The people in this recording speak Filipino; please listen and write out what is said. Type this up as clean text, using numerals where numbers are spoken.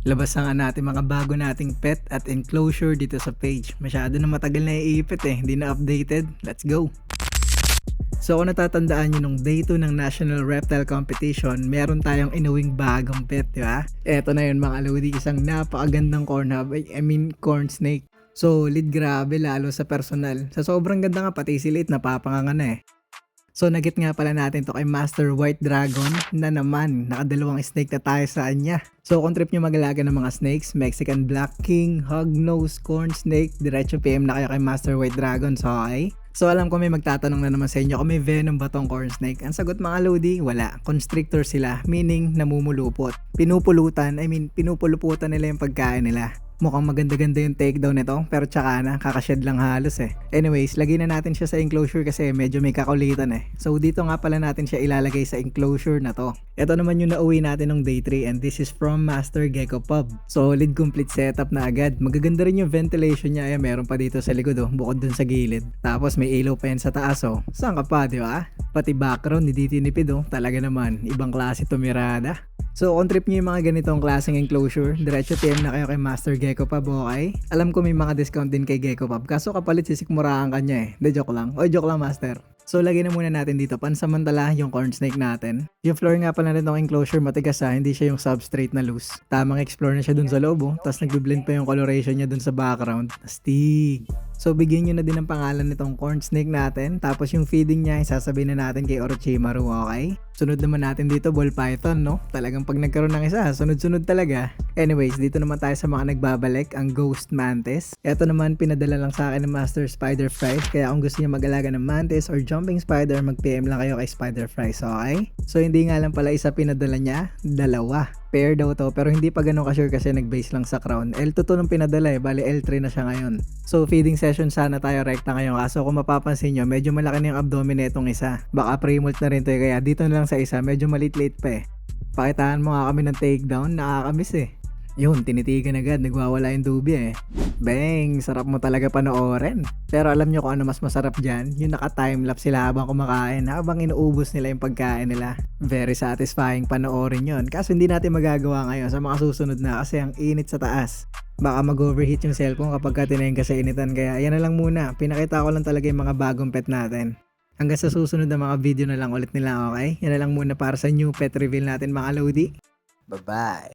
Labas na nga natin mga bago nating pet at enclosure dito sa page. Masyado na matagal na iipit hindi na updated. Let's go! So kung natatandaan nyo nung day 2 ng National Reptile Competition, meron tayong inuwing bagong pet, di ba? Eto na yun mga lodi, isang napakagandang corn snake. Solid, grabe lalo sa personal. Sa sobrang ganda nga pati si Late napapanganga na So nagit nga pala natin to kay Master White Dragon na naman nakadalawang snake na tayo sa kanya. So kung trip nyo mag-alaga ng mga snakes, Mexican Black King, Hognose, Corn Snake, diretso PM na kayo kay Master White Dragon. So okay? So alam ko may magtatanong na naman sa inyo kung may venom ba tong corn snake. Ang sagot mga lodi, wala. Constrictor sila, meaning namumulupot. Pinupulutan nila yung pagkain nila. Mukhang maganda-ganda yung takedown nito, pero tsaka na, kakashed lang halos Anyways, lagay na natin siya sa enclosure kasi medyo may kakulitan So dito nga pala natin siya ilalagay sa enclosure na to. Ito naman yung nauwi natin ng day 3 and this is from Master Gecko Pub. Solid complete setup na agad. Magaganda rin yung ventilation niya, meron pa dito sa likod bukod dun sa gilid. Tapos may ilaw pa yan sa taas Saan ka pa, di ba? Pati background, hindi tinipid Talaga naman, ibang klase tumirada. So kung trip nyo yung mga ganitong klaseng enclosure, diretso PM na kayo kay Master Gecko Pub, okay? Alam ko may mga discount din kay Gecko Pub, kaso kapalit sisikmuraan kanya De joke lang. Joke lang Master. So lagyan na muna natin dito pansamantala yung corn snake natin. Yung floor nga pala nitong enclosure matigas hindi siya yung substrate na loose. Tamang explore na siya dun sa loob tapos nagbe-blend pa yung coloration niya dun sa background. Astig! So bigyan nyo na din ng pangalan nitong corn snake natin. Tapos yung feeding niya isasabihin na natin kay Orochimaru, okay? Sunod naman natin dito ball python, no? Talagang pag nagkaroon ng isa, sunod-sunod talaga. Anyways, dito naman tayo sa mga nagbabalik, ang ghost mantis. Ito naman pinadala lang sa akin ng Master Spider Fries. Kaya kung gusto niyo mag-alaga ng mantis or jumping spider, mag-PM lang kayo kay Spider Fries, okay? So hindi nga lang pala isa pinadala niya, dalawa. Pair daw to, pero hindi pa ganun ka-sure kasi nag-base lang sa crown. L2 to nung pinadala bali L3 na siya ngayon. So feeding session sana tayo rekta ngayon, kaso kung mapapansin nyo, medyo malaki na yung abdomen nitong isa. Baka pre-molt na rin to kaya dito na lang sa isa, medyo malit-late pa Pakitaan mo nga kami ng takedown, nakakamiss Yun, tinitigan agad, nagwawala yung dubi Bang, sarap mo talaga panoorin. Pero alam nyo kung ano mas masarap dyan? Yung naka-timelapse sila habang kumakain, habang inuubos nila yung pagkain nila. Very satisfying panoorin yon. Kaso hindi natin magagawa ngayon sa mga susunod na kasi ang init sa taas. Baka mag-overheat yung cellphone kapag tinayin ka sa initan, kaya yan na lang muna. Pinakita ko lang talaga yung mga bagong pet natin. Hanggang sa susunod na mga video na lang ulit nila, okay? Yan na lang muna para sa new pet reveal natin mga lodi. Bye-bye!